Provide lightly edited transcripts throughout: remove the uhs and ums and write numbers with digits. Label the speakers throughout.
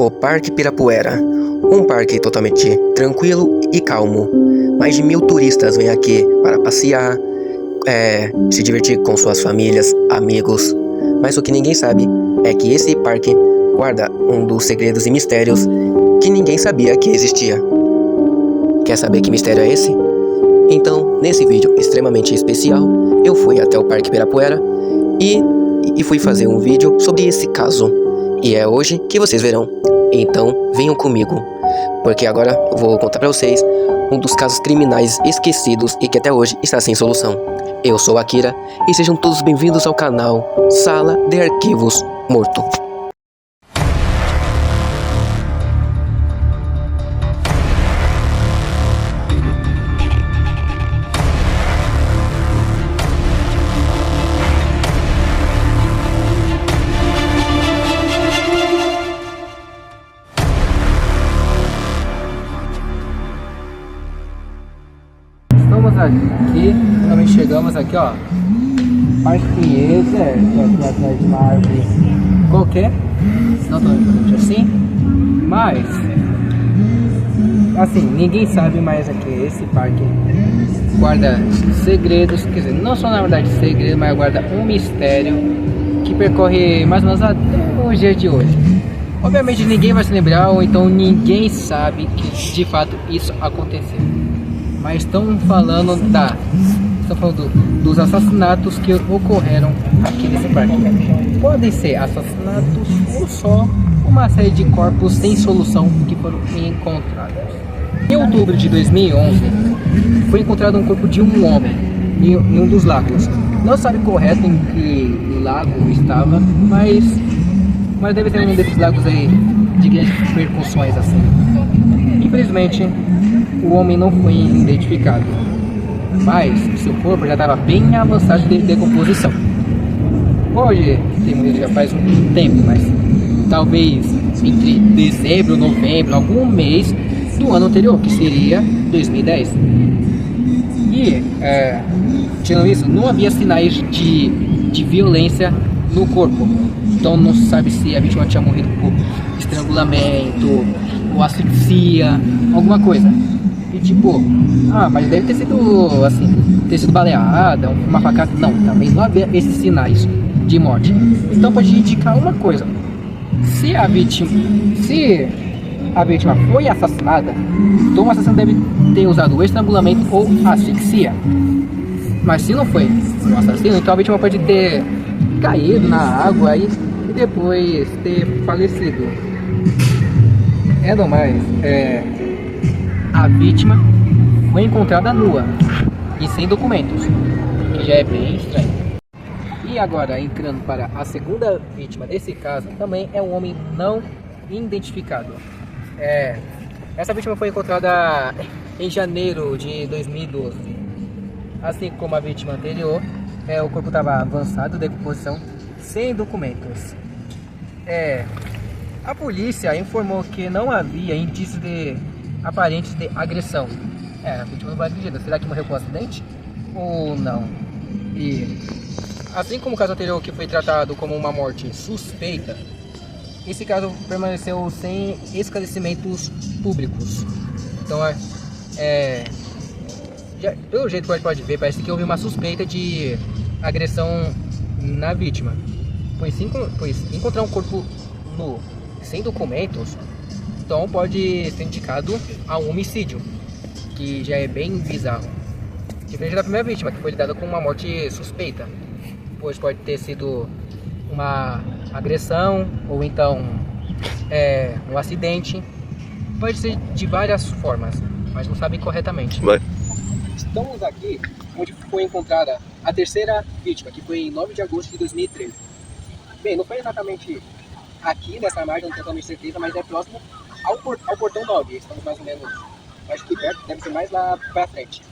Speaker 1: O Parque Pirapuera, um parque totalmente tranquilo e calmo. Mais de 1000 turistas vêm aqui para passear, se divertir com suas famílias, amigos. Mas o que ninguém sabe é que esse parque guarda um dos segredos e mistérios que ninguém sabia que existia. Quer saber que mistério é esse? Então, nesse vídeo extremamente especial, eu fui até o Parque Pirapuera e fui fazer um vídeo sobre esse caso. E é hoje que vocês verão. Então, venham comigo, porque agora eu vou contar pra vocês um dos casos criminais esquecidos e que até hoje está sem solução. Eu sou Akira e sejam todos bem-vindos ao canal Sala de Arquivos Morto.
Speaker 2: Estamos aqui, finalmente chegamos aqui, ó. Parque Pinheiros, tô aqui atrás de uma árvore qualquer, não tão importante assim, mas assim, ninguém sabe mais aqui. Esse parque guarda segredos, quer dizer, não só na verdade segredos, mas guarda um mistério que percorre mais ou menos até os dias de hoje. Obviamente ninguém vai se lembrar, ou então ninguém sabe que de fato isso aconteceu. Mas estão falando dos assassinatos que ocorreram aqui nesse parque. Podem ser assassinatos ou só uma série de corpos sem solução que foram encontrados. Em outubro de 2011, foi encontrado um corpo de um homem em um dos lagos. Não sabe correto em que lago estava, mas deve ser um desses lagos aí de grandes repercussões assim. Infelizmente, o homem não foi identificado, mas seu corpo já estava bem avançado de decomposição. Pode ter morrido já faz um tempo, mas talvez entre dezembro, novembro, algum mês do ano anterior, que seria 2010. E, tirando isso, não havia sinais de violência no corpo. Então não se sabe se a vítima tinha morrido por estrangulamento ou asfixia, alguma coisa. E tipo, mas deve ter sido assim, ter sido baleada, uma facada. Não, também não havia esses sinais de morte. Então pode indicar uma coisa: se a vítima foi assassinada, então o assassino deve ter usado o estrangulamento ou asfixia. Mas se não foi um assassino, então a vítima pode ter caído na água e depois ter falecido. A vítima foi encontrada nua e sem documentos, que já é bem estranho. E agora, entrando para a segunda vítima desse caso, também é um homem não identificado. Essa vítima foi encontrada em janeiro de 2012. Assim como a vítima anterior, o corpo estava avançado de decomposição, sem documentos. A polícia informou que não havia indícios aparentes de agressão. A vítima não foi agredida. Será que morreu com um acidente? Ou não? E assim como o caso anterior, que foi tratado como uma morte suspeita, esse caso permaneceu sem esclarecimentos públicos. Então, pelo jeito que pode ver, parece que houve uma suspeita de agressão na vítima. Pois encontrar um corpo nu sem documentos, então pode ser indicado a um homicídio, que já é bem bizarro. Diferente da primeira vítima, que foi lidada com uma morte suspeita, pois pode ter sido uma agressão ou então um acidente. Pode ser de várias formas, mas não sabem corretamente. Estamos aqui onde foi encontrada a terceira vítima, que foi em 9 de agosto de 2013. Bem, não foi exatamente aqui nessa margem, não tenho totalmente certeza, mas é próximo ao portão 9. Estamos mais ou menos, acho que perto, deve ser mais lá pra frente.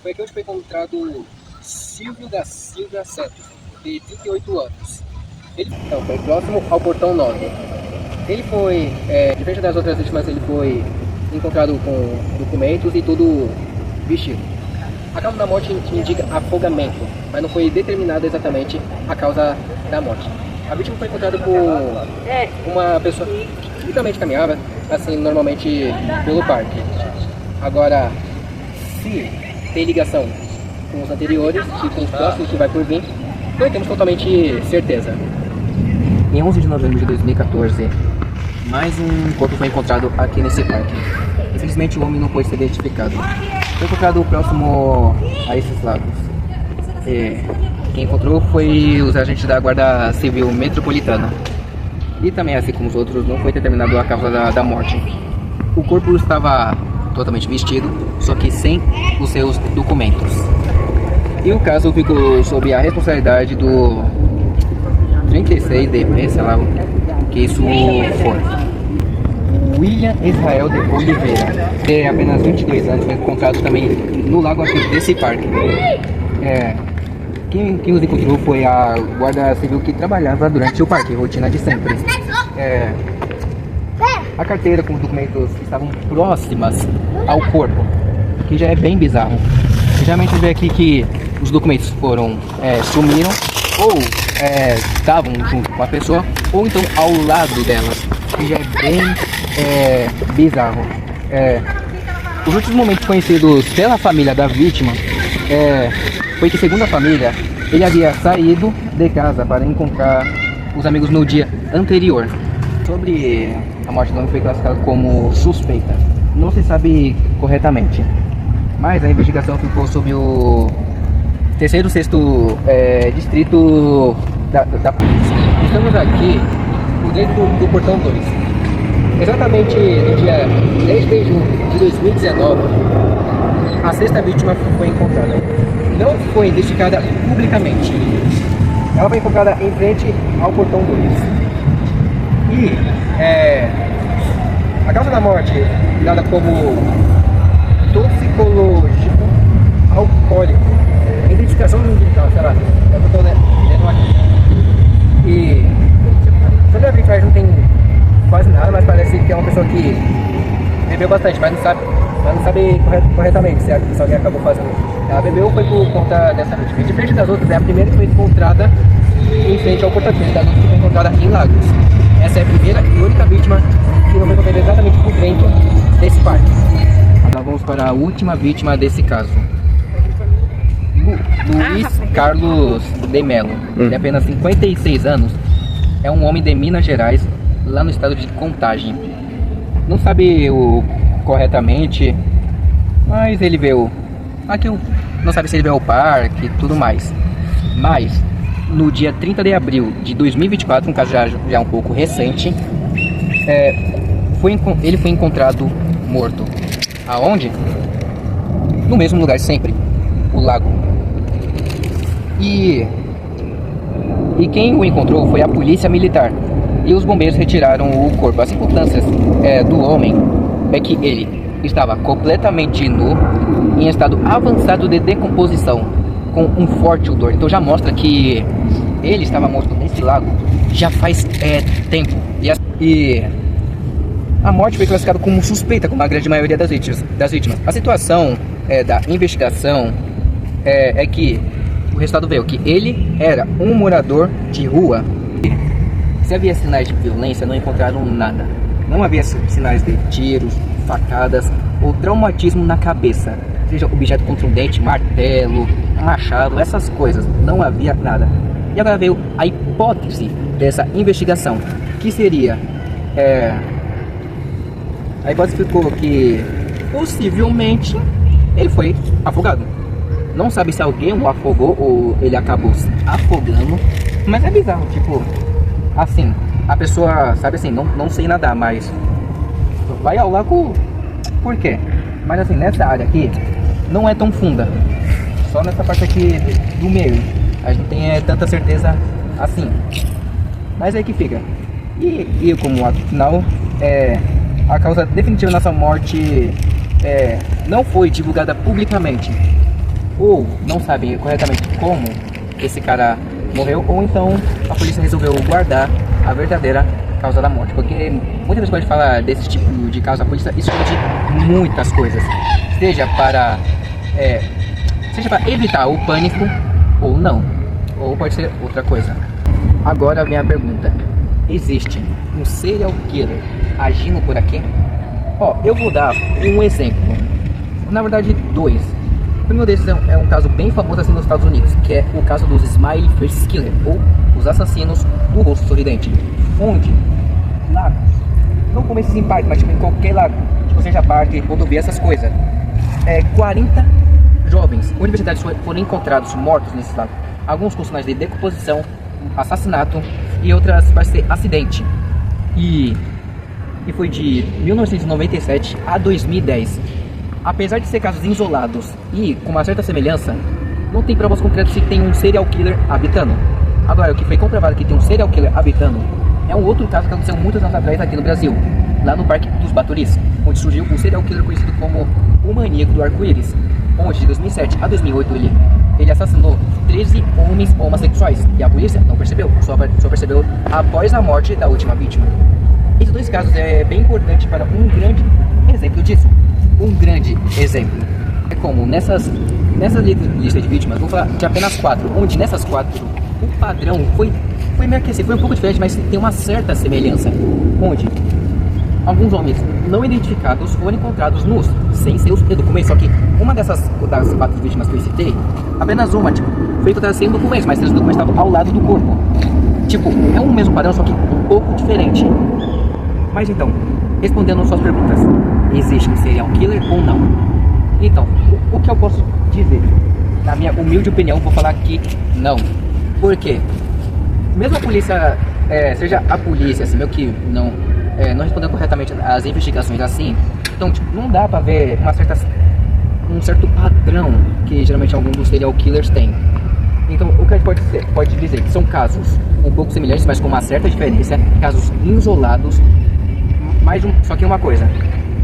Speaker 2: Foi aqui onde foi encontrado Silvio da Silva Santos, de 38 anos. Então, foi próximo ao portão 9. Ele foi, diferente das outras vítimas, ele foi encontrado com documentos e tudo vestido. A causa da morte indica afogamento, mas não foi determinada exatamente a causa da morte. A vítima foi encontrada por uma pessoa literalmente caminhava assim normalmente pelo parque. Agora, se tem ligação com os anteriores e com os próximos que vai por vir, não temos totalmente certeza. Em 11 de novembro de 2014, mais um corpo foi encontrado aqui nesse parque. Infelizmente o homem não pôde ser identificado. Foi encontrado próximo a esses lagos. Quem encontrou foi os agentes da Guarda Civil Metropolitana. E também, assim como os outros, não foi determinado a causa da morte. O corpo estava totalmente vestido, só que sem os seus documentos. E o caso ficou sob a responsabilidade do 36DP, sei lá o que isso for. William Israel de Oliveira, de apenas 22 anos, foi encontrado também no lago aqui desse parque. Quem os encontrou foi a Guarda Civil que trabalhava durante o parque, rotina de sempre. A carteira com os documentos que estavam próximas ao corpo, que já é bem bizarro. Geralmente vê aqui que os documentos sumiram, ou estavam junto com a pessoa, ou então ao lado delas, que já é bem bizarro. Os últimos momentos conhecidos pela família da vítima foi que, segundo a família, ele havia saído de casa para encontrar os amigos no dia anterior. Sobre a morte do homem, foi classificado como suspeita. Não se sabe corretamente, mas a investigação ficou sob o 3º e 6º distrito da polícia. Estamos aqui dentro do portão 2. Exatamente no dia 10 de junho de 2019, a 6ª vítima foi encontrada. Não foi identificada publicamente. Ela foi encontrada em frente ao portão 2. E a causa da morte, dada como toxicológico alcoólico, identificação ambiental, sei lá, eu estou lendo aqui. E sobre a vítima não tem quase nada, mas parece que é uma pessoa que bebeu bastante, mas não sabe corretamente se alguém acabou fazendo. Ela bebeu foi por conta dessa vítima. Diferente das outras, é a primeira que foi encontrada em frente ao porta-filho, das outras que foi encontrada em Lagos. Essa é a primeira e única vítima que não foi encontrada exatamente por dentro desse parque. Agora vamos para a última vítima desse caso. Luiz Carlos de Mello, de apenas 56 anos, é um homem de Minas Gerais, lá no estado de Contagem. Não sabe corretamente, mas ele veio aqui, não sabe se ele veio ao parque e tudo mais. Mas no dia 30 de abril de 2024, um caso já um pouco recente, ele foi encontrado morto. Aonde? No mesmo lugar sempre, o lago. E quem o encontrou foi a polícia militar. E os bombeiros retiraram o corpo. As circunstâncias do homem é que ele estava completamente nu, em estado avançado de decomposição, com um forte odor. Então já mostra que ele estava morto nesse lago já faz tempo. E a morte foi classificada como suspeita, como a grande maioria das vítimas. A situação da investigação é que o resultado veio que ele era um morador de rua. Se havia sinais de violência, não encontraram nada. Não havia sinais de tiros, facadas ou traumatismo na cabeça, seja objeto contundente, martelo, machado, essas coisas. Não havia nada. E agora veio a hipótese dessa investigação, que seria a hipótese ficou que possivelmente ele foi afogado. Não sabe se alguém o afogou ou ele acabou se afogando, mas é bizarro, tipo, assim, a pessoa sabe assim, não sei nadar, mas vai ao lago por quê? Mas assim, nessa área aqui não é tão funda, só nessa parte aqui do meio a gente não tem tanta certeza assim, mas é que fica. E como ato final, a causa definitiva dessa morte não foi divulgada publicamente, ou não sabem corretamente como esse cara morreu, ou então a polícia resolveu guardar a verdadeira causa da morte, porque muitas vezes quando a gente fala desse tipo de caso, a polícia esconde muitas coisas, seja para evitar o pânico ou não, ou pode ser outra coisa. Agora vem a pergunta: existe um serial killer agindo por aqui? Ó, eu vou dar um exemplo. Na verdade, dois. O primeiro desses é um caso bem famoso assim nos Estados Unidos, que é o caso dos Smiley Face Killer, ou os assassinos do rosto sorridente. Onde? Lagos. Não como esses em parque, mas tipo em qualquer lago. Tipo, seja parque, rodovia, essas coisas. 40 jovens universitários foram encontrados mortos nesses lagos. Alguns com sinais de decomposição, assassinato e outras vai ser acidente. E foi de 1997 a 2010. Apesar de ser casos isolados e com uma certa semelhança, não tem provas concretas se tem um serial killer habitando. Agora, o que foi comprovado que tem um serial killer habitando é um outro caso que aconteceu muitos anos atrás aqui no Brasil, lá no Parque dos Baturis, onde surgiu um serial killer conhecido como o Maníaco do Arco-Íris, onde de 2007 a 2008 ele assassinou 13 homens homossexuais e a polícia não percebeu, só percebeu após a morte da última vítima. Esses dois casos é bem importante para um grande exemplo disso. Um grande exemplo é como nessa lista de vítimas, vou falar de apenas 4, onde nessas 4 o padrão foi meio que assim, foi um pouco diferente, mas tem uma certa semelhança, onde alguns homens não identificados foram encontrados nus, sem seus documentos. Só que uma das 4 vítimas que eu citei, apenas uma, tipo, foi encontrada sem documentos, mas os documentos estavam ao lado do corpo. Tipo, é um mesmo padrão, só que um pouco diferente. Mas então, respondendo suas perguntas, existe um serial killer ou não? Então, o que eu posso dizer? Na minha humilde opinião, vou falar que não. Por quê? Mesmo a polícia, seja a polícia, assim, meio que não respondendo corretamente as investigações assim, então tipo, não dá pra ver um certo padrão que geralmente algum dos serial killers tem. Então o que a gente pode dizer que são casos um pouco semelhantes, mas com uma certa diferença, casos isolados, só que uma coisa,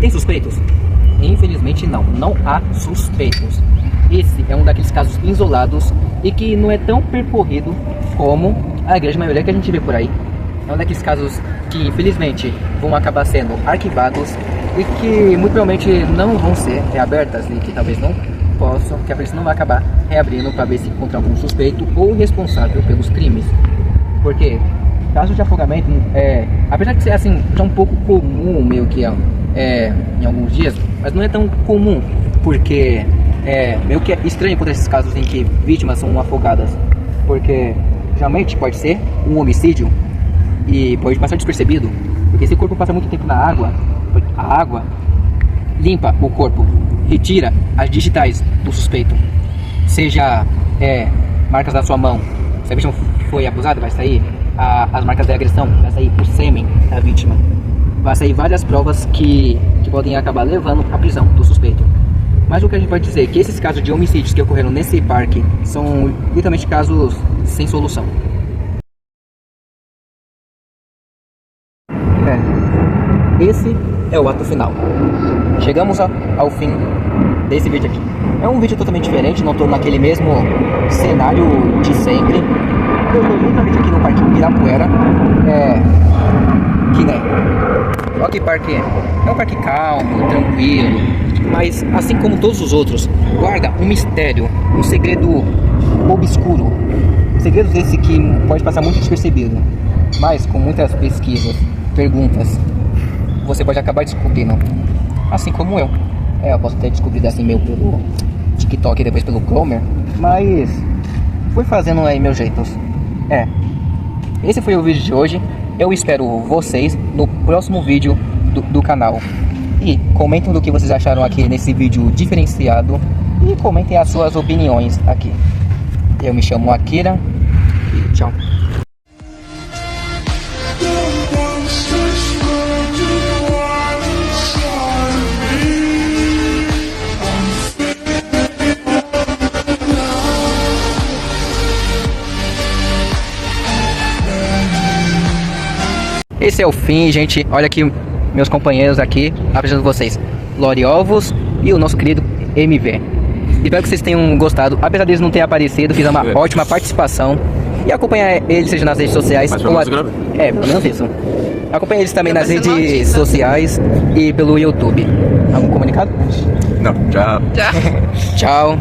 Speaker 2: tem suspeitos? Infelizmente não há suspeitos. Esse é um daqueles casos isolados e que não é tão percorrido como a grande maioria que a gente vê por aí. É um daqueles casos que infelizmente vão acabar sendo arquivados e que muito provavelmente não vão ser reabertas e que talvez não possam, que a polícia não vai acabar reabrindo para ver se encontra algum suspeito ou responsável pelos crimes. Porque casos de afogamento, apesar de ser assim, já um pouco comum meio que em alguns dias, mas não é tão comum, porque meio que é estranho encontrar esses casos em que vítimas são afogadas, porque geralmente pode ser um homicídio e pode passar despercebido, porque se o corpo passa muito tempo na água, a água limpa o corpo, retira as digitais do suspeito, seja marcas da sua mão, se a vítima foi abusada, vai sair as marcas da agressão, vai sair o sêmen da vítima, vai sair várias provas que podem acabar levando à prisão do suspeito. Mas o que a gente pode dizer é que esses casos de homicídios que ocorreram nesse parque são literalmente casos sem solução. Esse é o ato final. Chegamos ao fim desse vídeo aqui. É um vídeo totalmente diferente, não estou naquele mesmo cenário de sempre. Eu estou justamente aqui no Parque Ibirapuera. Olha que parque é um parque calmo, tranquilo, mas assim como todos os outros, guarda um mistério, um segredo obscuro. Segredos esse que pode passar muito despercebido, mas com muitas pesquisas, perguntas, você pode acabar descobrindo, assim como eu. Eu posso ter descobrido assim meio pelo TikTok e depois pelo Chrome, mas fui fazendo aí meus jeitos. Esse foi o vídeo de hoje. Eu espero vocês no próximo vídeo do canal. E comentem do que vocês acharam aqui nesse vídeo diferenciado. E comentem as suas opiniões aqui. Eu me chamo Akira e tchau. Esse é o fim, gente. Olha aqui meus companheiros aqui, apresentando vocês Lori Ovos e o nosso querido MV. Espero que vocês tenham gostado. Apesar deles não terem aparecido, fiz uma ótima participação. E acompanha eles, seja nas redes sociais.
Speaker 3: Mas pelo
Speaker 2: menos isso. Acompanha eles também nas redes sociais e pelo YouTube. Algum comunicado?
Speaker 3: Não, já.
Speaker 2: Tchau.